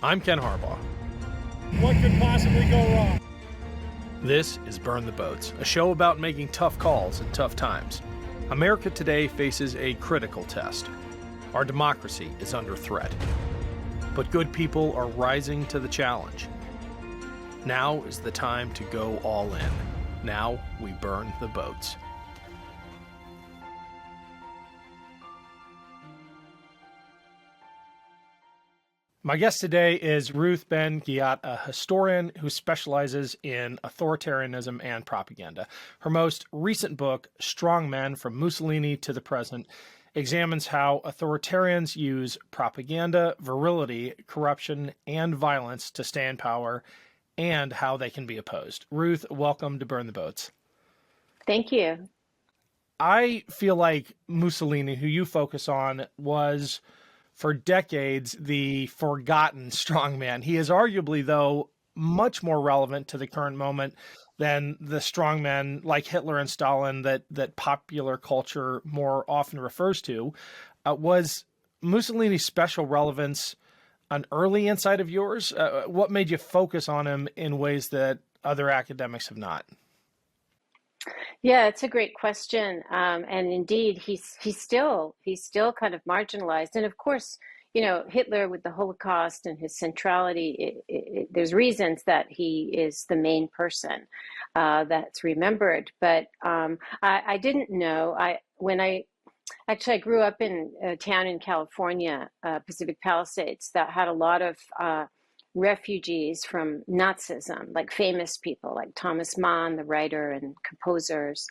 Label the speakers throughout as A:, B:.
A: I'm Ken Harbaugh.
B: What could possibly go wrong?
A: This is Burn the Boats, a show about making tough calls in tough times. America today faces a critical test. Our democracy is under threat. But good people are rising to the challenge. Now is the time to go all in. Now we burn the boats. My guest today is Ruth Ben-Ghiat, a historian who specializes in authoritarianism and propaganda. Her most recent book, Strongmen: From Mussolini to the Present, examines how authoritarians use propaganda, virility, corruption, and violence to stay in power, and how they can be opposed. Ruth, welcome to Burn the Boats.
C: Thank you.
A: I feel like Mussolini, who you focus on, was for decades the forgotten strongman. He is arguably, though, much more relevant to the current moment than the strongmen like Hitler and Stalin that popular culture more often refers to. Was Mussolini's special relevance an early insight of yours? What made you focus on him in ways that other academics have not?
C: Yeah, it's a great question, and indeed, he's still kind of marginalized. And of course, you know, Hitler with the Holocaust and his centrality. There's reasons that he is the main person that's remembered. But I didn't know. I grew up in a town in California, Pacific Palisades, that had a lot of refugees from Nazism, like famous people like Thomas Mann, the writer and composers.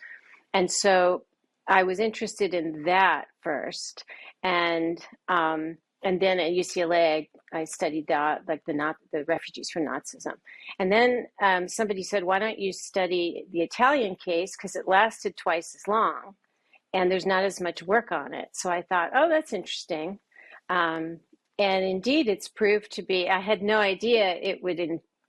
C: And so I was interested in that first. And then at UCLA, I studied that, like the refugees from Nazism. And then somebody said, why don't you study the Italian case? Because it lasted twice as long and there's not as much work on it. So I thought, oh, that's interesting. And indeed, it's proved to be, I had no idea it would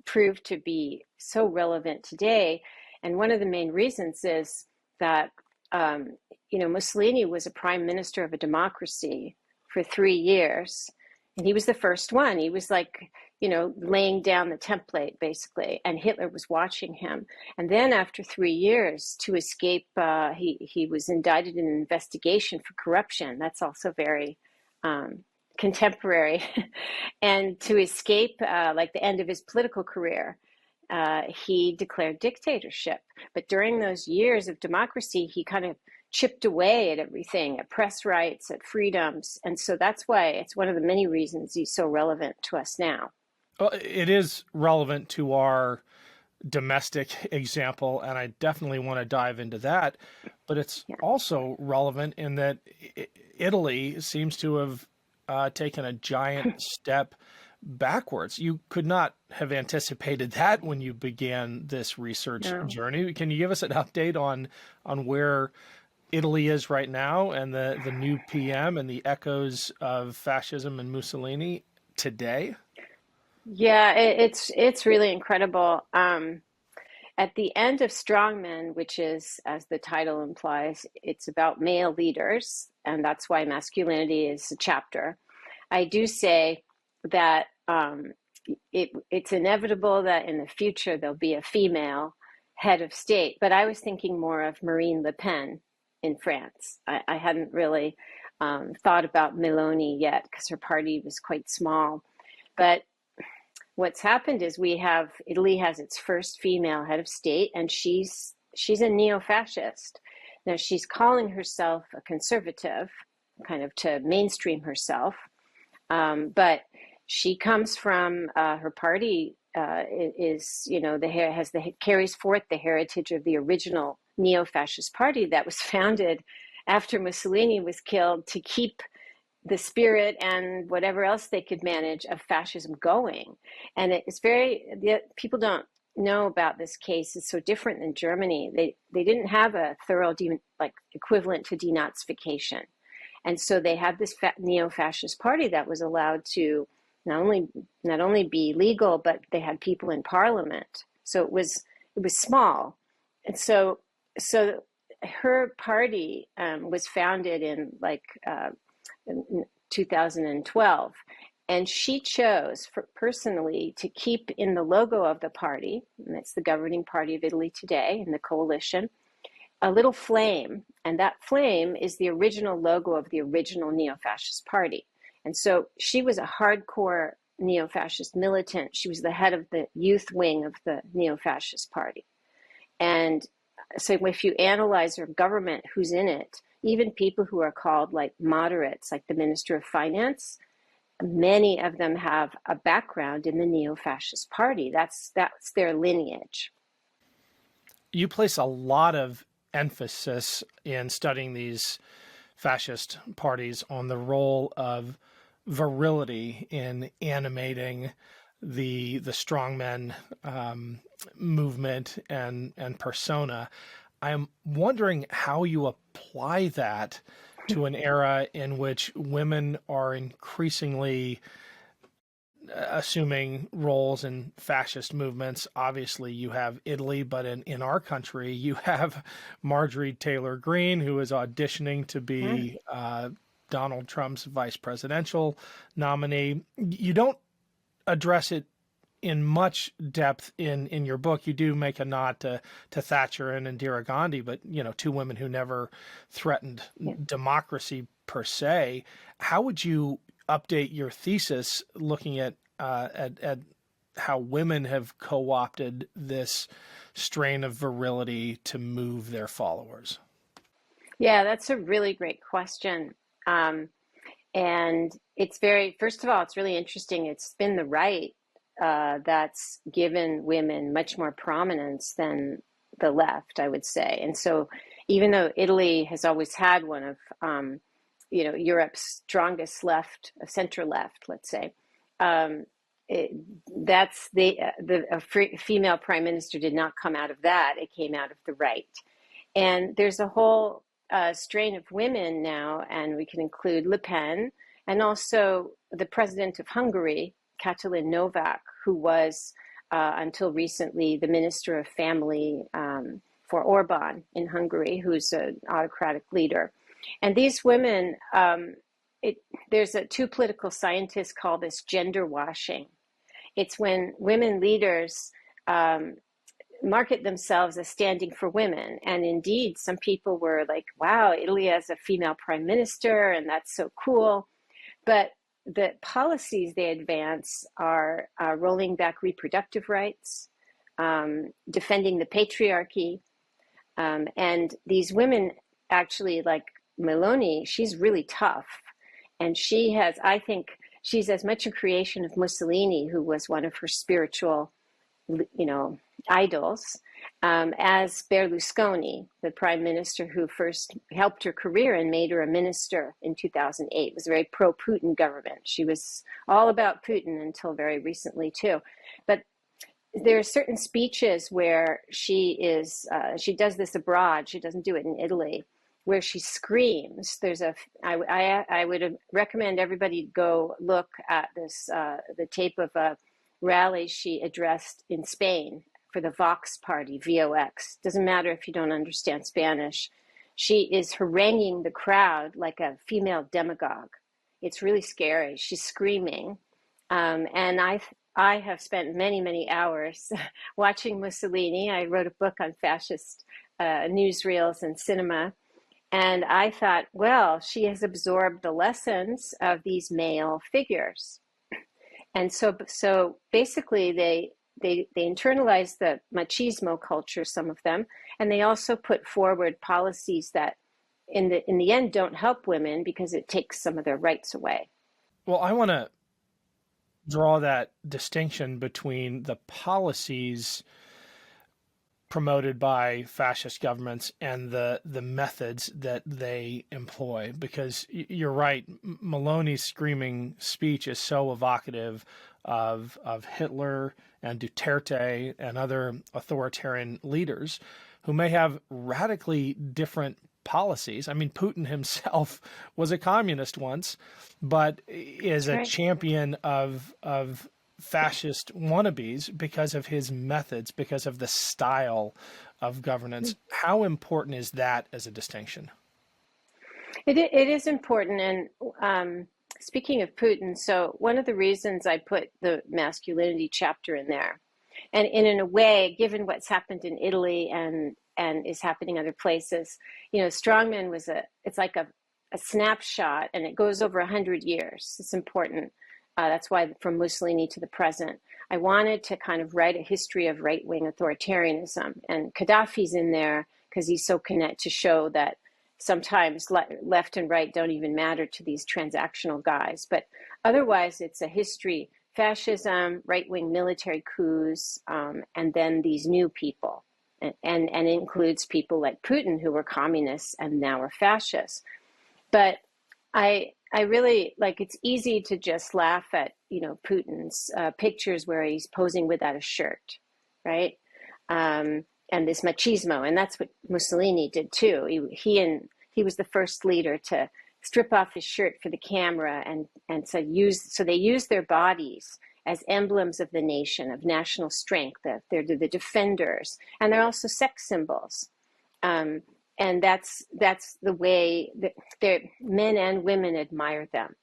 C: prove to be so relevant today. And one of the main reasons is that, Mussolini was a prime minister of a democracy for 3 years. And he was the first one. He was like, laying down the template, basically. And Hitler was watching him. And then after 3 years, to escape, he was indicted in an investigation for corruption. That's also very contemporary. And to escape like the end of his political career, he declared dictatorship. But during those years of democracy, he kind of chipped away at everything, at press rights, at freedoms. And so that's why it's one of the many reasons he's so relevant to us now.
A: Well, it is relevant to our domestic example, and I definitely want to dive into that. But it's also relevant in that Italy seems to have taken a giant step backwards. You could not have anticipated that when you began this research journey. Can you give us an update on where Italy is right now and the new PM and the echoes of fascism and Mussolini today?
C: Yeah, it's really incredible. At the end of Strongmen, which is, as the title implies, it's about male leaders, and that's why masculinity is a chapter. I do say that it's inevitable that in the future there'll be a female head of state, but I was thinking more of Marine Le Pen in France. I hadn't really thought about Meloni yet because her party was quite small. But what's happened is Italy has its first female head of state, and she's a neo-fascist. Now she's calling herself a conservative, kind of to mainstream herself, but she comes from her party carries forth the heritage of the original neo-fascist party that was founded after Mussolini was killed to keep the spirit and whatever else they could manage of fascism going. And people don't know about this case. It's so different than Germany. They didn't have a thorough equivalent to denazification. And so they had this neo-fascist party that was allowed to not only be legal, but they had people in parliament. So it was small. And so her party was founded in 2012, And she chose personally to keep in the logo of the party, and that's the governing party of Italy today, in the coalition, a little flame. And that flame is the original logo of the original neo-fascist party. And so she was a hardcore neo-fascist militant. She was the head of the youth wing of the neo-fascist party. And so if you analyze her government, who's in it, even people who are called like moderates, like the Minister of Finance, many of them have a background in the neo-fascist party. That's their lineage.
A: You place a lot of emphasis in studying these fascist parties on the role of virility in animating the strongmen movement and persona. I'm wondering how you apply that to an era in which women are increasingly assuming roles in fascist movements. Obviously, you have Italy, but in our country, you have Marjorie Taylor Greene, who is auditioning to be Donald Trump's vice presidential nominee. You don't address it in much depth in your book. You do make a nod to Thatcher and Indira Gandhi, but two women who never threatened democracy per se. How would you update your thesis looking at how women have co-opted this strain of virility to move their followers?
C: Yeah, that's a really great question. And it's first of all, it's really interesting. It's been the right that's given women much more prominence than the left, I would say. And so even though Italy has always had one of, Europe's strongest left, center left, let's say, female prime minister did not come out of that. It came out of the right. And there's a whole strain of women now, and we can include Le Pen, and also the president of Hungary, Katalin Novak, who was until recently the Minister of Family for Orban in Hungary, who's an autocratic leader. And these women, there's two political scientists call this gender washing. It's when women leaders market themselves as standing for women. And indeed, some people were like, wow, Italy has a female prime minister, and that's so cool. But the policies they advance are rolling back reproductive rights, defending the patriarchy. And these women actually, like Meloni, she's really tough. And I think she's as much a creation of Mussolini, who was one of her spiritual, idols, as Berlusconi, the prime minister who first helped her career and made her a minister in 2008. It was a very pro-Putin government. She was all about Putin until very recently too. But there are certain speeches where she does this abroad. She doesn't do it in Italy, where she screams. I would recommend everybody go look at this, the tape of a rally she addressed in Spain for the Vox party, VOX. Doesn't matter if you don't understand Spanish. She is haranguing the crowd like a female demagogue. It's really scary. She's screaming. And I have spent many, many hours watching Mussolini. I wrote a book on fascist newsreels and cinema. And I thought, well, she has absorbed the lessons of these male figures. And so basically they internalize the machismo culture, some of them, and they also put forward policies that in the end don't help women because it takes some of their rights away.
A: Well, I want to draw that distinction between the policies promoted by fascist governments and the methods that they employ, because you're right, Meloni's screaming speech is so evocative of Hitler and Duterte and other authoritarian leaders who may have radically different policies. I mean, Putin himself was a communist once, but is a champion of fascist wannabes because of his methods, because of the style of governance. How important is that as a distinction?
C: It is important. And speaking of Putin, so one of the reasons I put the masculinity chapter in there, and in a way, given what's happened in Italy and is happening other places, strongmen it's like a snapshot, and it goes over 100 years. It's important. That's why from Mussolini to the present, I wanted to kind of write a history of right-wing authoritarianism, and Gaddafi's in there because he's so connected, to show that sometimes left and right don't even matter to these transactional guys. But otherwise, it's a history: fascism, right-wing military coups, and then these new people, and includes people like Putin, who were communists and now are fascists. But I really, like, it's easy to just laugh at Putin's pictures where he's posing without a shirt, right? And this machismo, and that's what Mussolini did too. He was the first leader to strip off his shirt for the camera, and so they use their bodies as emblems of the nation, of national strength. They're the defenders, and they're also sex symbols. And that's the way that men and women admire them,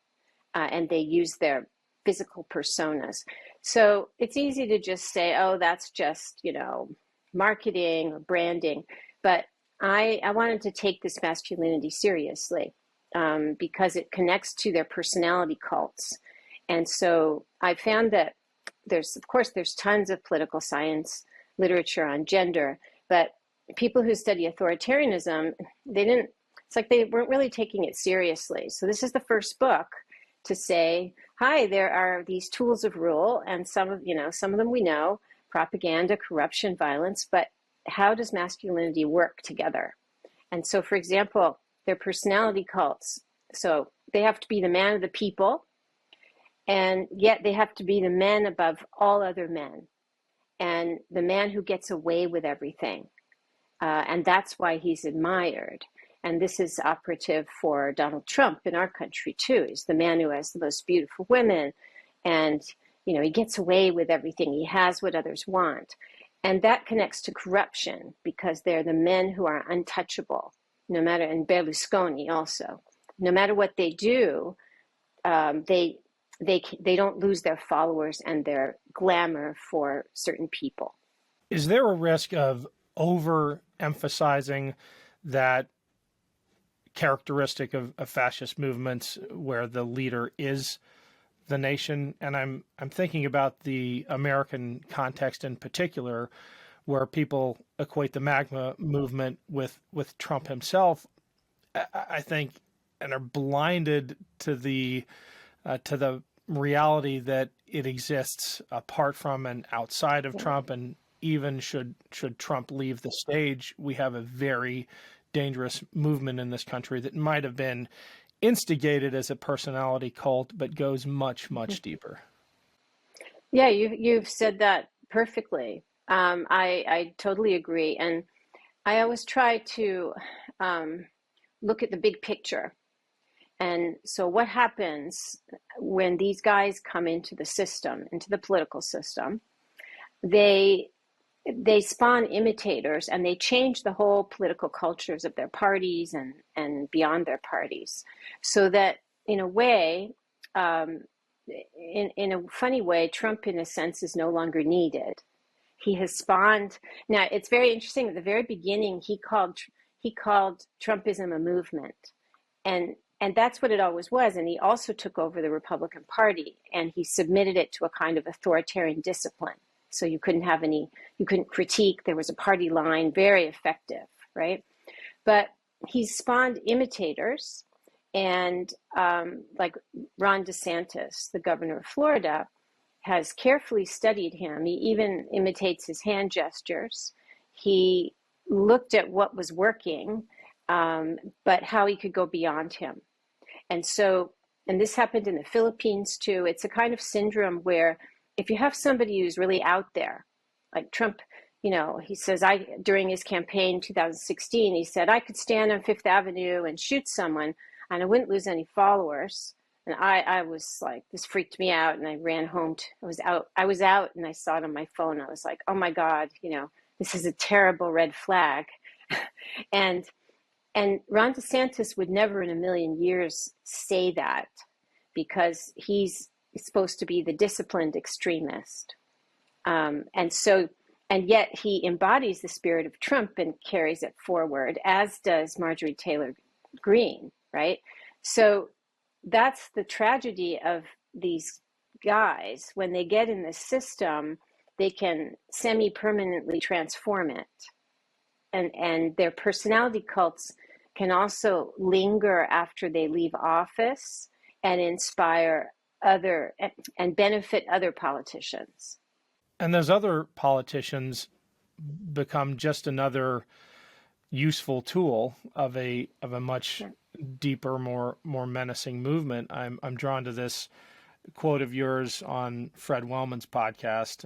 C: and they use their physical personas. So it's easy to just say, oh, that's just, marketing or branding. But I wanted to take this masculinity seriously, because it connects to their personality cults. And so I found that there's tons of political science literature on gender, but people who study authoritarianism, they weren't really taking it seriously. So this is the first book to say, hi, there are these tools of rule, and some of them we know: propaganda, corruption, violence, but how does masculinity work together? And so, for example, their personality cults. So they have to be the man of the people, and yet they have to be the men above all other men, and the man who gets away with everything. And that's why he's admired. And this is operative for Donald Trump in our country too. He's the man who has the most beautiful women, and he gets away with everything. He has what others want. And that connects to corruption, because they're the men who are untouchable, no matter, and Berlusconi also. No matter what they do, they don't lose their followers and their glamour for certain people.
A: Is there a risk of overemphasizing that characteristic of fascist movements where the leader is the nation? And I'm thinking about the American context in particular, where people equate the MAGA movement with Trump himself, I think, and are blinded to the reality that it exists apart from and outside of Trump. And even should Trump leave the stage, we have a very dangerous movement in this country that might have been instigated as a personality cult, but goes much, much deeper.
C: Yeah, you've said that perfectly. I totally agree. And I always try to look at the big picture. And so what happens when these guys come into the system, into the political system? They spawn imitators, and they change the whole political cultures of their parties and beyond their parties. So that in a way, in a funny way, Trump in a sense is no longer needed. He has spawned. Now it's very interesting. At the very beginning, he called Trumpism a movement, and that's what it always was. And he also took over the Republican Party, and he submitted it to a kind of authoritarian discipline. So you couldn't critique. There was a party line, very effective, right? But he's spawned imitators, and like Ron DeSantis, the governor of Florida, has carefully studied him. He even imitates his hand gestures. He looked at what was working, but how he could go beyond him. And this happened in the Philippines too. It's a kind of syndrome where if you have somebody who's really out there, like Trump, he says, during his campaign in 2016, he said, I could stand on Fifth Avenue and shoot someone and I wouldn't lose any followers. And I was like, this freaked me out, and I ran home. I was out and I saw it on my phone. I was like, oh my God, this is a terrible red flag. And Ron DeSantis would never in a million years say that. because he's supposed to be the disciplined extremist. And yet he embodies the spirit of Trump and carries it forward, as does Marjorie Taylor Greene, right? So that's the tragedy of these guys. When they get in the system, they can semi-permanently transform it. And their personality cults can also linger after they leave office and inspire other and benefit other politicians.
A: And those other politicians become just another useful tool of a much deeper, more menacing movement. I'm drawn to this quote of yours on Fred Wellman's podcast,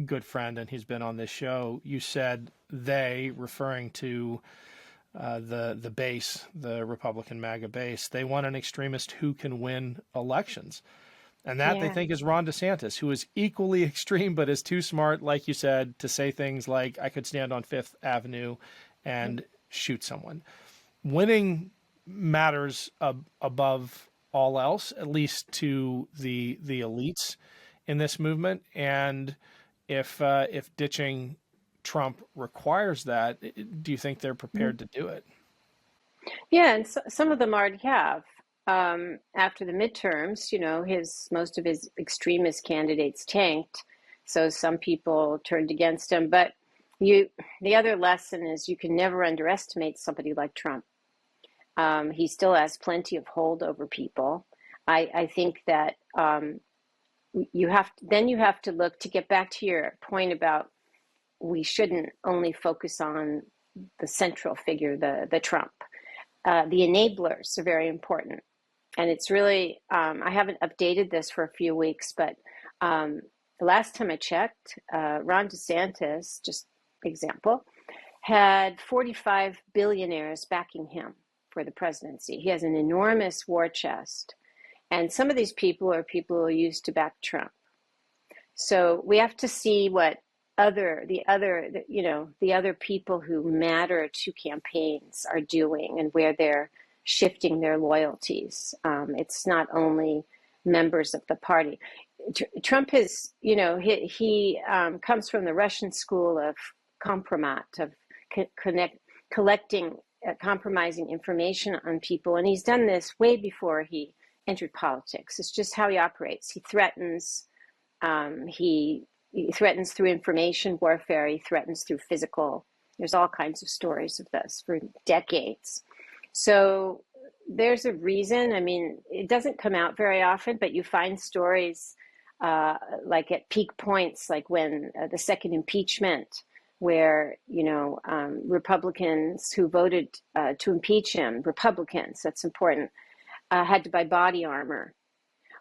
A: good friend, and he's been on this show. You said they, referring to the base, the Republican Megabase, they want an extremist who can win elections. And that they think is Ron DeSantis, who is equally extreme, but is too smart, like you said, to say things like, I could stand on Fifth Avenue and shoot someone. Winning matters above all else, at least to the elites in this movement. And if ditching Trump requires that, do you think they're prepared to do it?
C: Yeah, and some of them already have. After the midterms, most of his extremist candidates tanked, so some people turned against him. But the other lesson is you can never underestimate somebody like Trump. He still has plenty of hold over people. I think that you have to look, to get back to your point about we shouldn't only focus on the central figure, the Trump. The enablers are very important. And it's really, I haven't updated this for a few weeks, but the last time I checked, Ron DeSantis, just example, had 45 billionaires backing him for the presidency. He has an enormous war chest. And some of these people are people who used to back Trump. So we have to see what the other people who matter to campaigns are doing and where they're shifting their loyalties. It's not only members of the party. Trump is, he comes from the Russian school of compromat, of collecting, compromising information on people. And he's done this way before he entered politics. It's just how he operates. He threatens, he threatens through information warfare. He threatens through physical. There's all kinds of stories of this for decades. So there's a reason. I mean, it doesn't come out very often, but you find stories like at peak points, like when the second impeachment, where, Republicans who voted to impeach him, Republicans, that's important, had to buy body armor.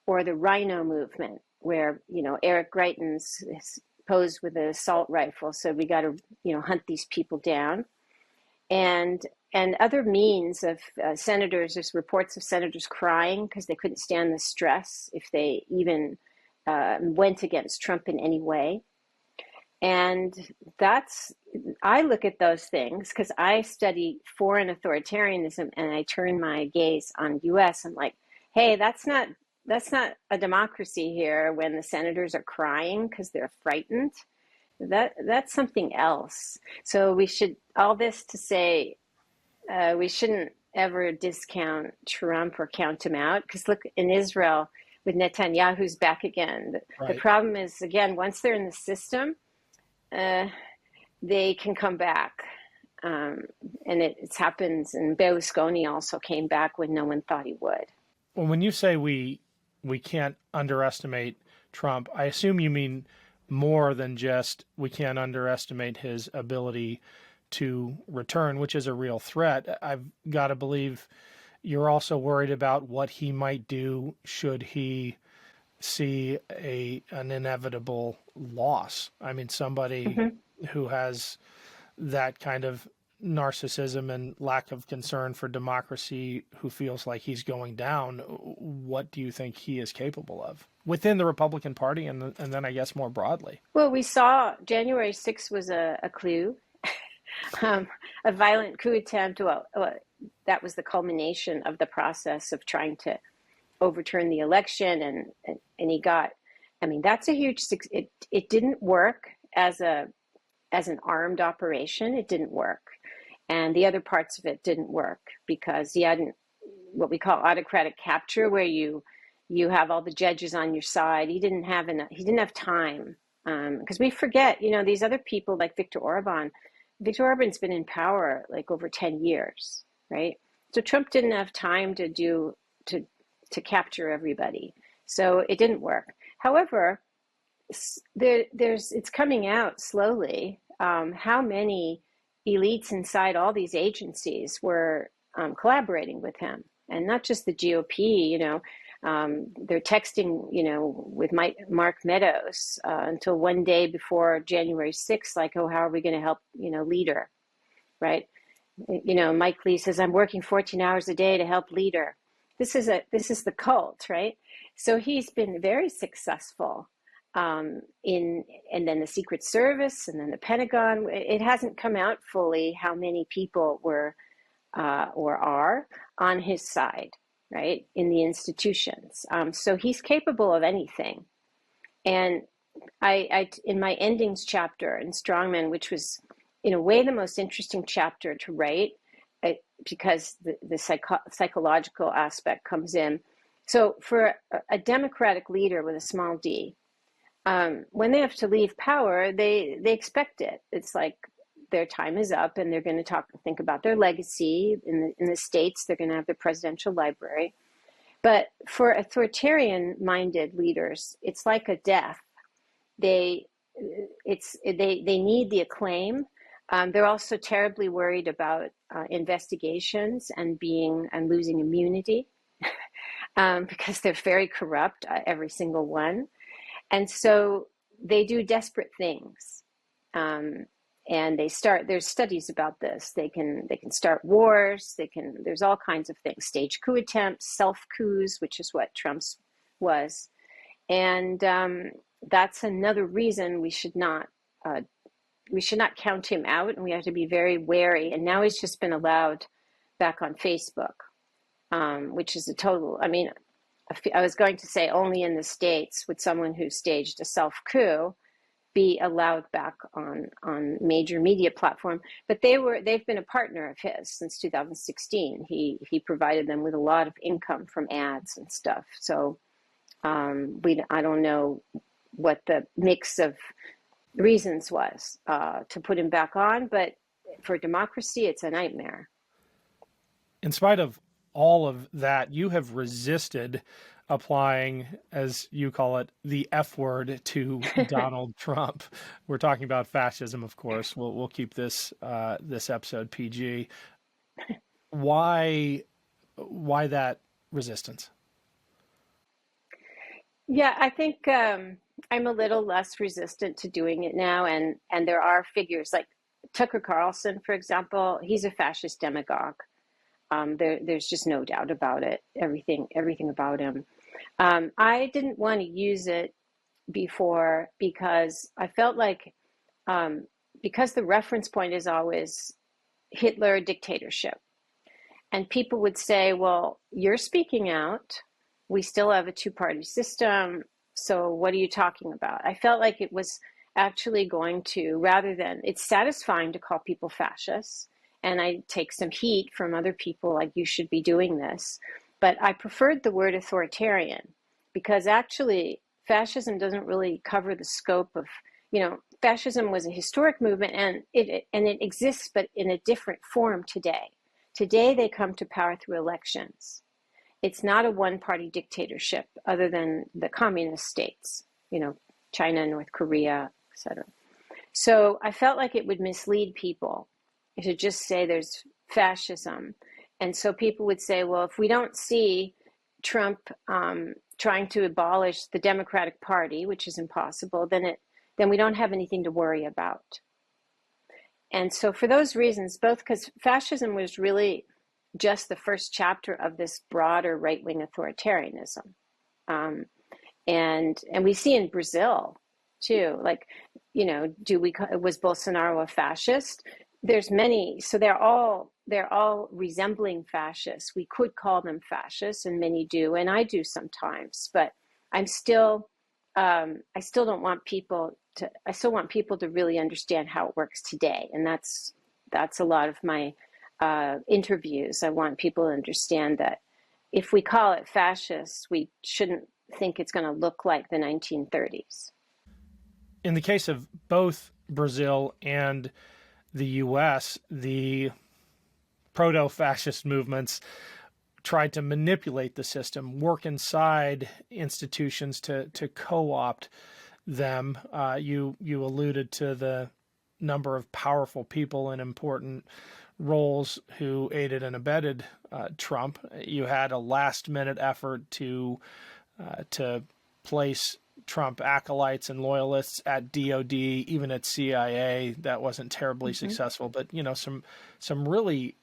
C: Or the Rhino movement, where, Eric Greitens posed with an assault rifle, so we got to, hunt these people down. And other means of senators, there's reports of senators crying because they couldn't stand the stress if they even went against Trump in any way. And I look at those things because I study foreign authoritarianism and I turn my gaze on US. I'm like, hey, that's not a democracy here when the senators are crying because they're frightened. That's something else. So we should, all this to say, we shouldn't ever discount Trump or count him out, because look, in Israel with Netanyahu's back again. The problem is, again, once they're in the system, they can come back. And it happens, and Berlusconi also came back when no one thought he would.
A: Well, when you say we can't underestimate Trump, I assume you mean more than just we can't underestimate his ability to return, which is a real threat. I've got to believe you're also worried about what he might do should he see an inevitable loss. I mean, somebody who has that kind of narcissism and lack of concern for democracy, who feels like he's going down, what do you think he is capable of within the Republican Party and then I guess more broadly?
C: Well, we saw January 6th was a coup, a violent coup attempt. Well, that was the culmination of the process of trying to overturn the election, and he got, I mean, that's a huge, it didn't work as an armed operation. It didn't work. And the other parts of it didn't work because he hadn't, what we call autocratic capture, where you have all the judges on your side. He didn't have enough, he didn't have time. Because we forget, you know, these other people like Viktor Orban's been in power like over 10 years, right? So Trump didn't have time to capture everybody. So it didn't work. However, it's coming out slowly how many elites inside all these agencies were collaborating with him, and not just the GOP. You know, they're texting, you know, with Mark Meadows until one day before January 6th, like, oh, how are we going to help, you know, leader, right? You know, Mike Lee says, I'm working 14 hours a day to help leader. This is the cult, right? So he's been very successful and then the Secret Service, and then the Pentagon. It hasn't come out fully how many people were or are on his side, right, in the institutions. So he's capable of anything. And I in my endings chapter in Strongmen, which was in a way the most interesting chapter to write, because the psychological aspect comes in. So for a democratic leader with a small d, when they have to leave power, they expect it. It's like their time is up, and they're going to think about their legacy. In the States, they're going to have the presidential library. But for authoritarian-minded leaders, it's like a death. They need the acclaim. They're also terribly worried about investigations and losing immunity because they're very corrupt, every single one. And so they do desperate things. And there's studies about this. They can start wars. There's all kinds of things, stage coup attempts, self-coups, which is what Trump's was. And that's another reason we should not count him out, and we have to be very wary. And now he's just been allowed back on Facebook, which is a total, I mean, I was going to say only in the States would someone who staged a self-coup be allowed back on major media platform. But they've been a partner of his since 2016. He provided them with a lot of income from ads and stuff. So I don't know what the mix of reasons was to put him back on, but for democracy, it's a nightmare.
A: In spite of all of that, you have resisted applying, as you call it, the F word to Donald Trump. We're talking about fascism, of course. We'll keep this episode PG. Why that resistance?
C: Yeah, I think I'm a little less resistant to doing it now, and there are figures like Tucker Carlson, for example. He's a fascist demagogue. There's just no doubt about it. Everything about him. I didn't want to use it before because I felt like because the reference point is always Hitler dictatorship, and people would say, "Well, you're speaking out. We still have a two-party system. So what are you talking about?" I felt like it was actually going to, rather than, it's satisfying to call people fascists. And I take some heat from other people, like, you should be doing this. But I preferred the word authoritarian because actually fascism doesn't really cover the scope of, fascism was a historic movement and it exists, but in a different form today. Today they come to power through elections. It's not a one-party dictatorship other than the communist states, China, North Korea, etc. So I felt like it would mislead people to just say there's fascism. And so people would say, well, if we don't see Trump trying to abolish the Democratic Party, which is impossible, then we don't have anything to worry about. And so for those reasons, both because fascism was really just the first chapter of this broader right-wing authoritarianism. And we see in Brazil too, like, was Bolsonaro a fascist? There's many, so they're all they're all resembling fascists. We could call them fascists, and many do, and I do sometimes. But I'm still, I still don't want people to. I still want people to really understand how it works today, and that's a lot of my interviews. I want people to understand that if we call it fascist, we shouldn't think it's going to look like the 1930s.
A: In the case of both Brazil and the US, the proto-fascist movements tried to manipulate the system, work inside institutions to co-opt them. You alluded to the number of powerful people in important roles who aided and abetted Trump. You had a last-minute effort to place Trump acolytes and loyalists at DOD, even at CIA. That wasn't terribly successful, but some really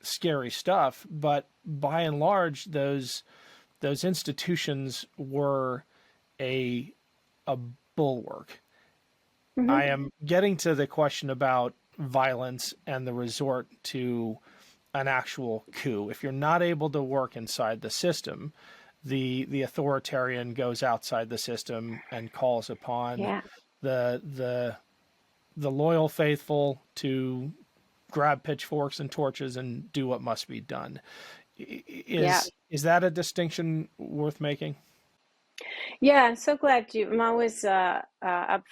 A: scary stuff. But by and large, those institutions were a bulwark. I am getting to the question about violence and the resort to an actual coup. If you're not able to work inside the system, the authoritarian goes outside the system and calls upon the loyal faithful to grab pitchforks and torches and do what must be done. Is that a distinction worth making?
C: Yeah, I'm so glad I'm always up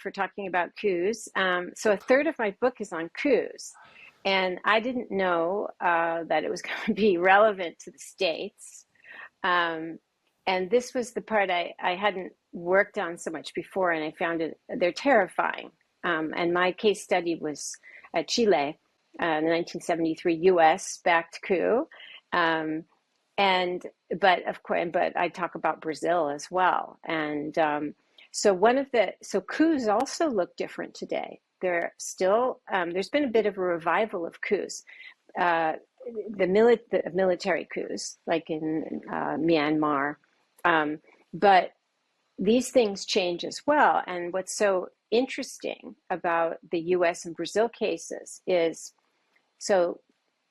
C: for talking about coups. So a third of my book is on coups, and I didn't know that it was going to be relevant to the States. And this was the part I hadn't worked on so much before, and I found they're terrifying. And my case study was at Chile, the 1973 U.S.-backed coup. But I talk about Brazil as well. And so coups also look different today. They're still, there's been a bit of a revival of coups. The military coups, like in Myanmar. But these things change as well. And what's so interesting about the US and Brazil cases is, so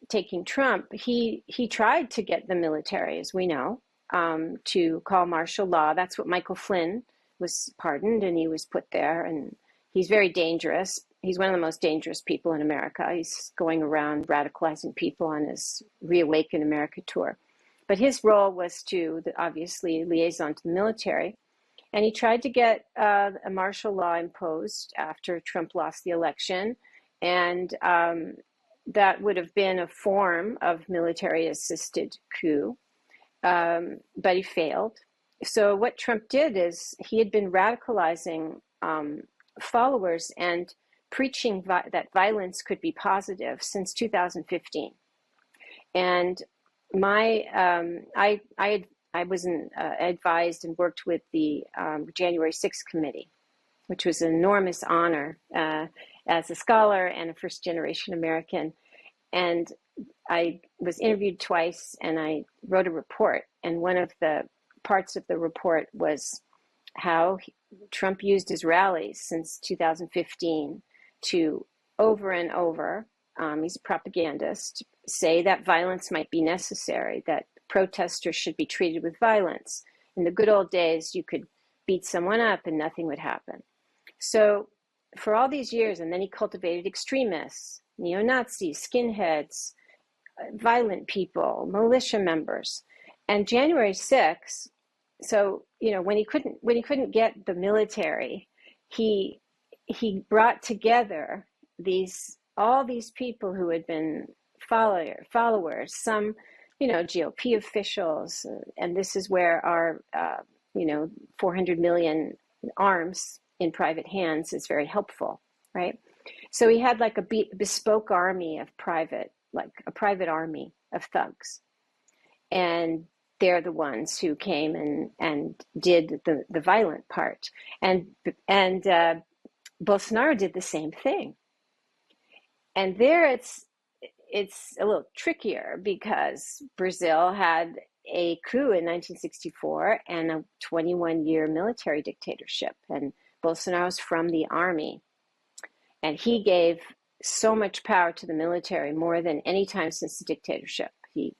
C: taking Trump, he tried to get the military, as we know, to call martial law. That's what Michael Flynn was pardoned, and he was put there. And he's very dangerous. He's one of the most dangerous people in America. He's going around radicalizing people on his Reawaken America tour. But his role was to, obviously, liaison to the military. And he tried to get a martial law imposed after Trump lost the election. And that would have been a form of military-assisted coup. But he failed. So what Trump did is he had been radicalizing followers and preaching that violence could be positive since 2015. And I was advised and worked with the January 6th committee, which was an enormous honor as a scholar and a first-generation American. And I was interviewed twice, and I wrote a report. And one of the parts of the report was how Trump used his rallies since 2015 to over and over, he's a propagandist, say that violence might be necessary, that protesters should be treated with violence. In the good old days, you could beat someone up and nothing would happen. So for all these years, and then he cultivated extremists, neo-Nazis, skinheads, violent people, militia members. And January 6th, so when he couldn't get the military, he brought together all these people who had been followers, some GOP officials, and this is where our 400 million arms in private hands is very helpful, right? So he had like a bespoke army of a private army of thugs, and they're the ones who came and did the violent part, and Bolsonaro did the same thing. And there it's a little trickier because Brazil had a coup in 1964 and a 21-year military dictatorship, and Bolsonaro's from the army, and he gave so much power to the military, more than any time since the dictatorship. He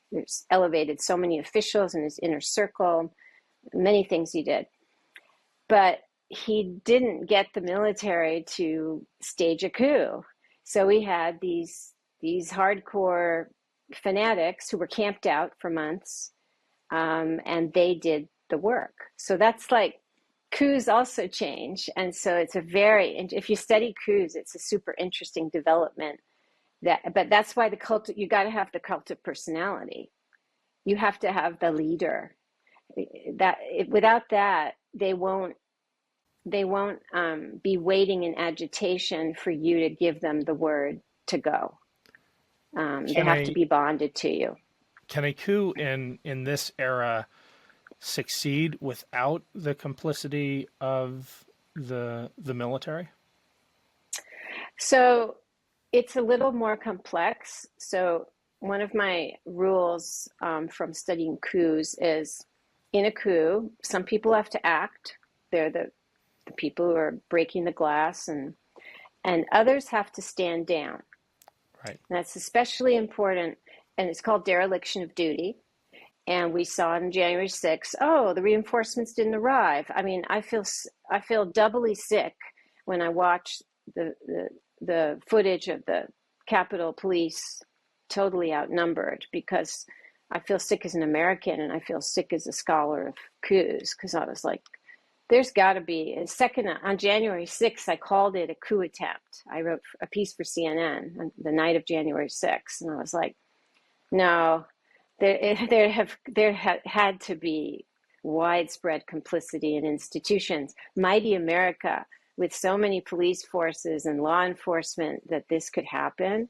C: elevated so many officials in his inner circle, many things he did. But he didn't get the military to stage a coup. So we had these hardcore fanatics who were camped out for months, and they did the work. So that's like, coups also change. And so it's if you study coups, it's a super interesting development. But that's why you got to have the cult of personality. You have to have the leader. Without that, they won't be waiting in agitation for you to give them the word to go. They have to be bonded to you.
A: Can a coup in this era succeed without the complicity of the military?
C: So it's a little more complex. So one of my rules from studying coups is, in a coup, some people have to act. They're the people who are breaking the glass, and others have to stand down.
A: Right.
C: And that's especially important, and it's called dereliction of duty. And we saw on January 6th, the reinforcements didn't arrive. I mean, I feel doubly sick when I watch the footage of the Capitol Police totally outnumbered, because I feel sick as an American and I feel sick as a scholar of coups, because I was like, there's got to be a second. On January 6th, I called it a coup attempt. I wrote a piece for CNN on the night of January 6th, and I was like, no, there had to be widespread complicity in institutions. Mighty America, with so many police forces and law enforcement, that this could happen.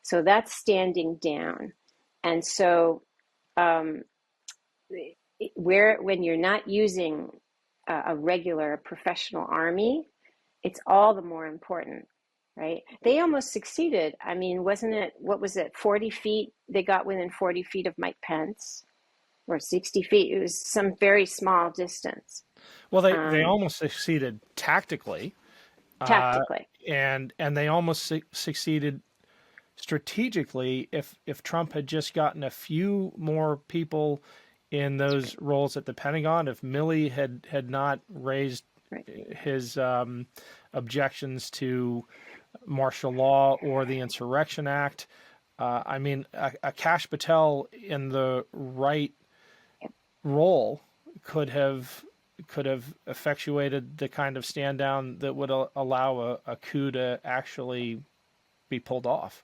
C: So that's standing down. And so when you're not using a regular professional army, it's all the more important, right? They almost succeeded. I mean, wasn't it, 40 feet? They got within 40 feet of Mike Pence, or 60 feet. It was some very small distance.
A: Well, they almost succeeded tactically. And they almost succeeded strategically if Trump had just gotten a few more people in those roles at the Pentagon, if Milley had not raised his objections to martial law or the Insurrection Act. I mean, a Kash Patel in the right role could have effectuated the kind of stand down that would allow a coup to actually be pulled off.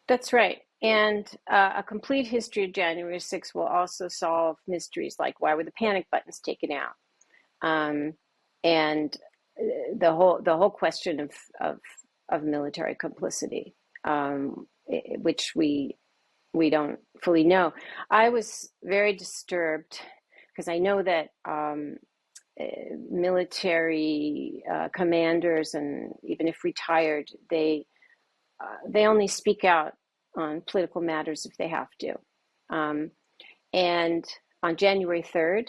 C: That's right. And a complete history of January 6th will also solve mysteries like, why were the panic buttons taken out? And the whole question of military complicity, which we don't fully know. I was very disturbed because I know that military commanders, and even if retired, they only speak out on political matters if they have to. And on January 3rd,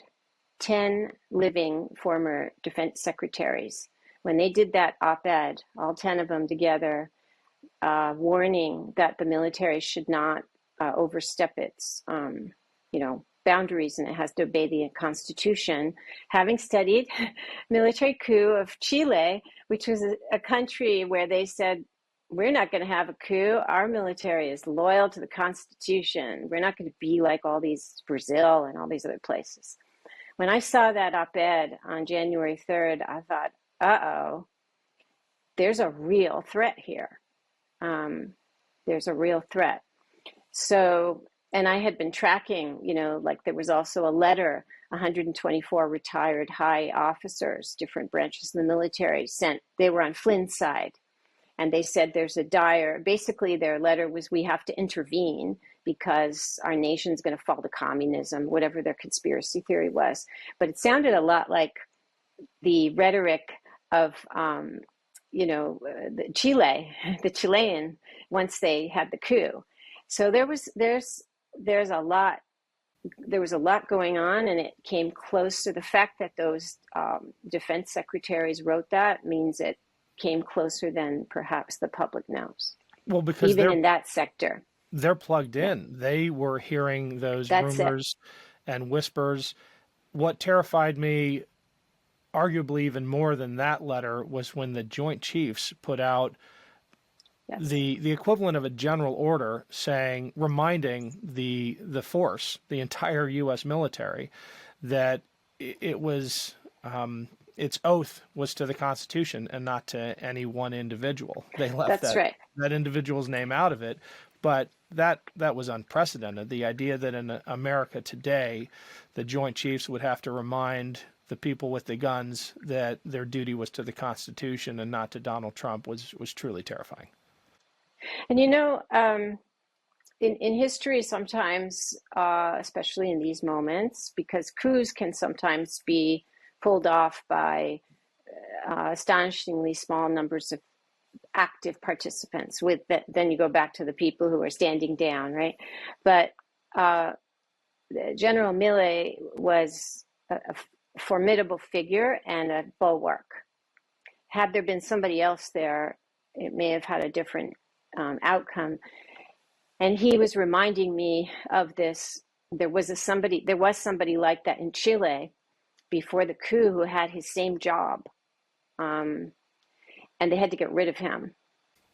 C: 10 living former defense secretaries, when they did that op-ed, all 10 of them together, warning that the military should not overstep its, boundaries, and it has to obey the Constitution. Having studied military coup of Chile, which was a country where they said, we're not going to have a coup. Our military is loyal to the Constitution. We're not going to be like all these Brazil and all these other places. When I saw that op-ed on January 3rd, I thought, uh-oh, there's a real threat here. There's a real threat. So, and I had been tracking, like there was also a letter, 124 retired high officers, different branches of the military sent. They were on Flynn's side. And they said there's basically their letter was, we have to intervene because our nation's going to fall to communism, whatever their conspiracy theory was. But it sounded a lot like the rhetoric of, the Chilean, once they had the coup. So there was a lot going on, and it came close to the fact that those defense secretaries wrote that means that came closer than perhaps the public knows,
A: Well, because
C: even in that sector.
A: they're plugged
C: Yeah,
A: in. They were hearing those
C: that's it.
A: rumors and whispers. What terrified me, arguably even more than that letter, was when the Joint Chiefs put out
C: Yes,
A: the equivalent of a general order saying, reminding the force, the entire U.S. military, that it was its oath was to the Constitution and not to any one individual. They left
C: that's right.
A: that individual's name out of it, but that was unprecedented. The idea that in America today, the Joint Chiefs would have to remind the people with the guns that their duty was to the Constitution and not to Donald Trump was truly terrifying.
C: And you know, in history, sometimes, especially in these moments, because coups can sometimes be pulled off by astonishingly small numbers of active participants. With that, then you go back to the people who are standing down, right? But General Milley was a formidable figure and a bulwark. Had there been somebody else there, it may have had a different outcome. And he was reminding me of this. There was somebody like that in Chile before the coup who had his same job, and they had to get rid of him,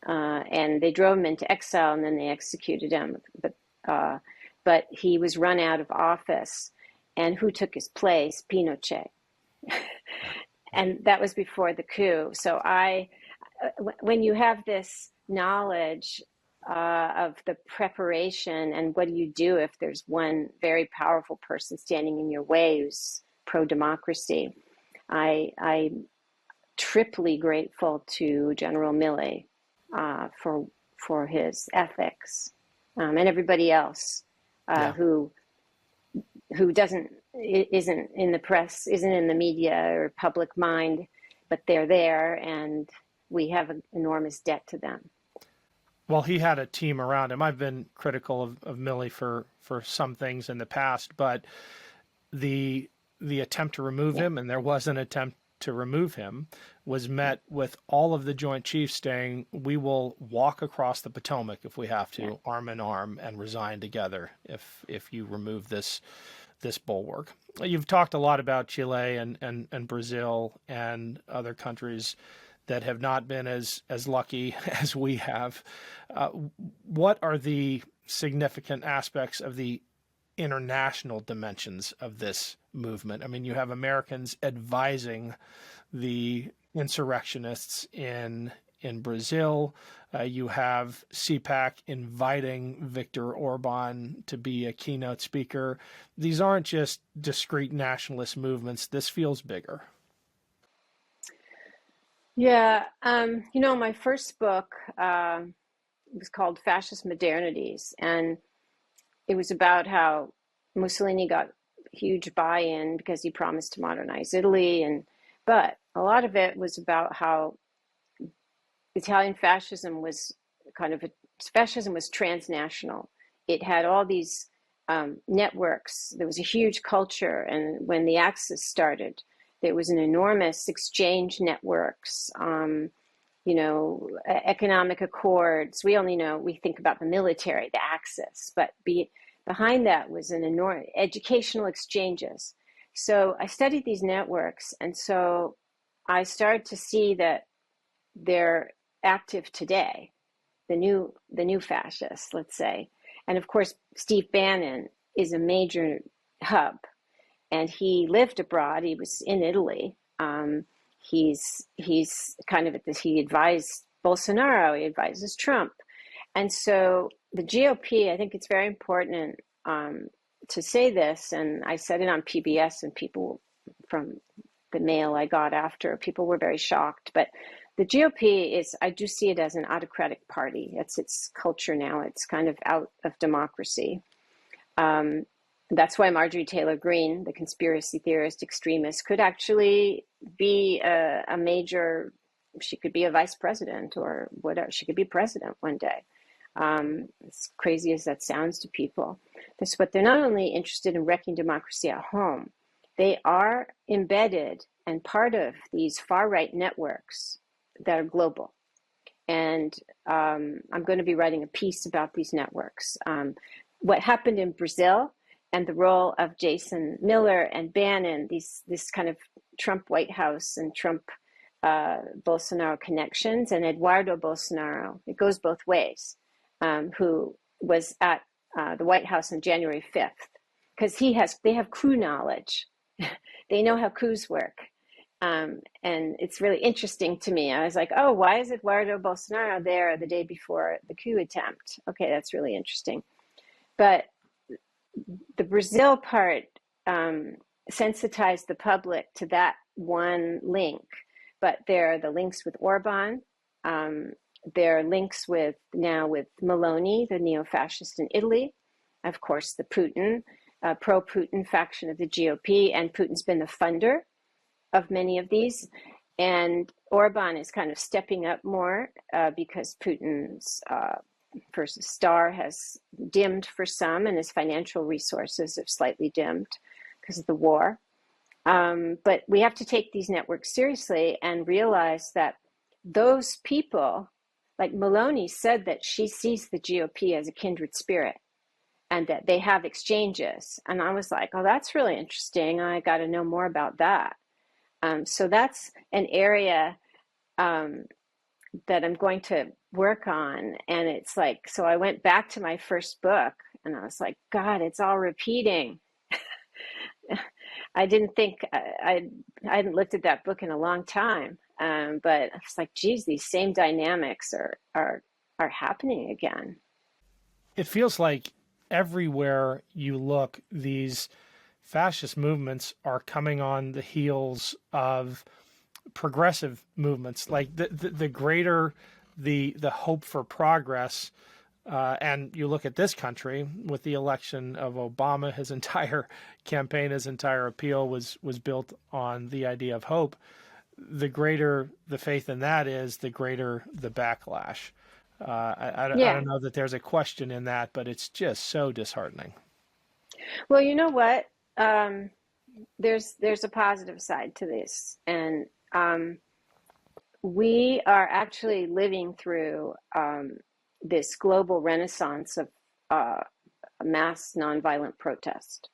C: and they drove him into exile, and then they executed him. But he was run out of office, and who took his place? Pinochet, and that was before the coup. So when you have this knowledge of the preparation and what do you do if there's one very powerful person standing in your way who's pro-democracy, I'm triply grateful to General Milley for his ethics, and everybody else
A: Yeah.
C: who isn't in the press, isn't in the media or public mind, but they're there, and we have an enormous debt to them.
A: Well, he had a team around him. I've been critical of Milley for some things in the past, but the attempt to remove him, and there was an attempt to remove him, was met with all of the Joint Chiefs saying, we will walk across the Potomac if we have to, arm in arm, and resign together if you remove this bulwark. You've talked a lot about Chile and Brazil and other countries that have not been as lucky as we have. What are the significant aspects of the international dimensions of this movement? I mean, you have Americans advising the insurrectionists in Brazil. You have CPAC inviting Viktor Orban to be a keynote speaker. These aren't just discrete nationalist movements. This feels bigger.
C: Yeah, my first book was called Fascist Modernities, and it was about how Mussolini got huge buy-in because he promised to modernize Italy, but a lot of it was about how Italian fascism was transnational. It had all these networks. There was a huge culture, and when the Axis started, there was an enormous exchange networks, economic accords. We think about the military, the Axis, but behind that was an enormous educational exchanges. So I studied these networks, and so I started to see that they're active today, the new fascists, let's say. And of course, Steve Bannon is a major hub. And he lived abroad. He was in Italy. He's kind of he advised Bolsonaro. He advises Trump. And so the GOP, I think it's very important to say this. And I said it on PBS, and people from the mail I got after, people were very shocked. But the GOP I do see it as an autocratic party. It's its culture now. It's kind of out of democracy. That's why Marjorie Taylor Greene, the conspiracy theorist extremist, could actually be a major, she could be a vice president or whatever. She could be president one day. As crazy as that sounds to people. But they're not only interested in wrecking democracy at home, they are embedded and part of these far-right networks that are global. And I'm going to be writing a piece about these networks. What happened in Brazil and the role of Jason Miller and Bannon, this kind of Trump White House and Trump Bolsonaro connections, and Eduardo Bolsonaro, it goes both ways, who was at the White House on January 5th, because they have coup knowledge. They know how coups work. And it's really interesting to me. I was like, oh, why is Eduardo Bolsonaro there the day before the coup attempt? Okay, that's really interesting. But the Brazil part sensitized the public to that one link. But there are the links with Orban. There are links with Meloni, the neo-fascist in Italy. Of course, the Putin, pro-Putin faction of the GOP, and Putin's been the funder of many of these. And Orban is kind of stepping up more because Putin's first star has dimmed for some, and his financial resources have slightly dimmed because of the war. But we have to take these networks seriously and realize that those people, like Meloni said that she sees the GOP as a kindred spirit and that they have exchanges. And I was like, oh, that's really interesting. I got to know more about that. So that's an area that I'm going to work on. And it's like, so I went back to my first book and I was like, God, it's all repeating. I didn't think, I hadn't looked at that book in a long time. But I was like, geez, these same dynamics are happening again.
A: It feels like everywhere you look, these fascist movements are coming on the heels of progressive movements. Like the greater the hope for progress, and you look at this country with the election of Obama, his entire campaign, his entire appeal was built on the idea of hope. The greater the faith in that is, the greater the backlash. I don't know that there's a question in that, but it's just so disheartening.
C: Well, you know what? There's a positive side to this, and we are actually living through this global renaissance of mass nonviolent protest,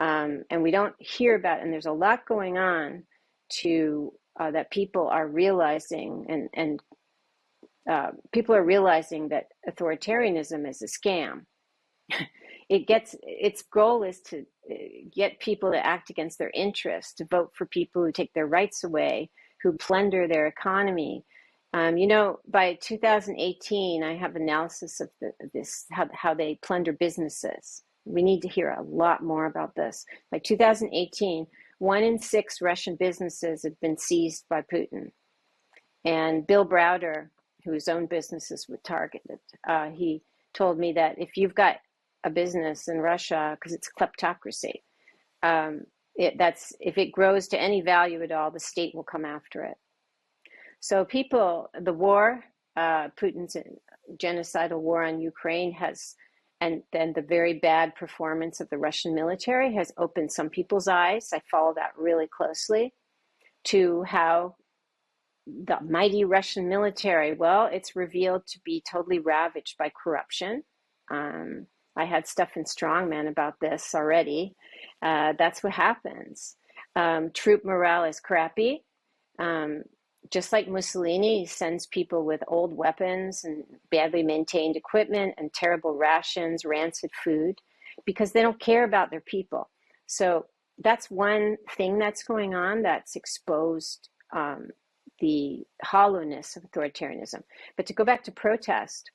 C: and we don't hear about it, and there's a lot going on to that people are realizing, and people are realizing that authoritarianism is a scam. Its goal is to get people to act against their interests, to vote for people who take their rights away, who plunder their economy. By 2018, I have analysis of how they plunder businesses. We need to hear a lot more about this. By 2018, 1 in 6 Russian businesses had been seized by Putin. And Bill Browder, whose own businesses were targeted, he told me that if you've got a business in Russia, because it's kleptocracy, if it grows to any value at all, the state will come after it. So the war, Putin's genocidal war on Ukraine and then the very bad performance of the Russian military has opened some people's eyes. I follow that really closely to how the mighty Russian military, well, it's revealed to be totally ravaged by corruption. I had stuff in Strongmen about this already. That's what happens. Troop morale is crappy. Just like Mussolini sends people with old weapons and badly maintained equipment and terrible rations, rancid food, because they don't care about their people. So that's one thing that's going on that's exposed the hollowness of authoritarianism. But to go back to protest,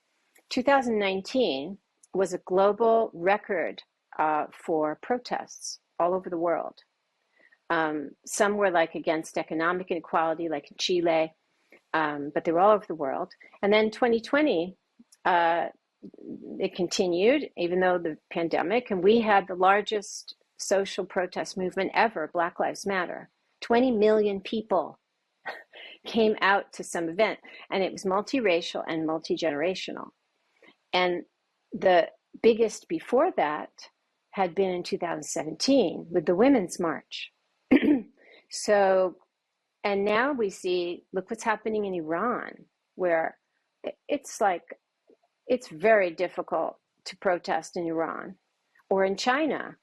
C: 2019 was a global record for protests all over the world. Some were like against economic inequality, like in Chile, but they were all over the world. And then 2020, it continued, even though the pandemic, and we had the largest social protest movement ever, Black Lives Matter. 20 million people came out to some event, and it was multiracial and multi-generational. And the biggest before that had been in 2017 with the Women's March. So And now we see, look what's happening in Iran, where it's like, it's very difficult to protest in Iran, or in China.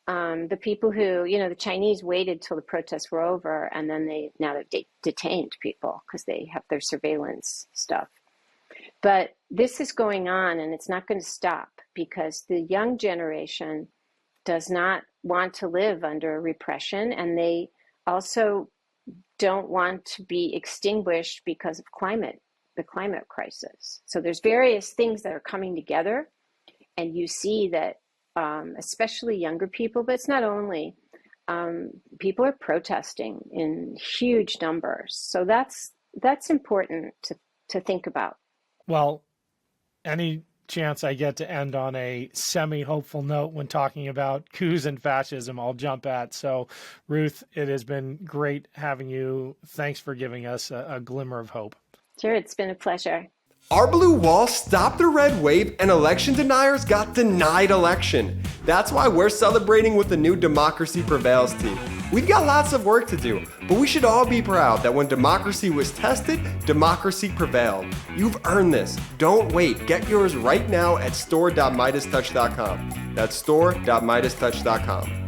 C: The people who, the Chinese waited till the protests were over, and then they've detained people because they have their surveillance stuff. But this is going on, and it's not going to stop, because the young generation does not want to live under repression, and they also don't want to be extinguished because of the climate crisis. So there's various things that are coming together, and you see that especially younger people, but it's not only, people are protesting in huge numbers. So that's important to think about.
A: Well, any chance I get to end on a semi-hopeful note when talking about coups and fascism, I'll jump at. So, Ruth, it has been great having you. Thanks for giving us a glimmer of hope.
C: Sure, it's been a pleasure.
D: Our blue wall stopped the red wave, and election deniers got denied election. That's why we're celebrating with the new Democracy Prevails team. We've got lots of work to do, but we should all be proud that when democracy was tested, democracy prevailed. You've earned this. Don't wait. Get yours right now at store.MeidasTouch.com. That's store.MeidasTouch.com.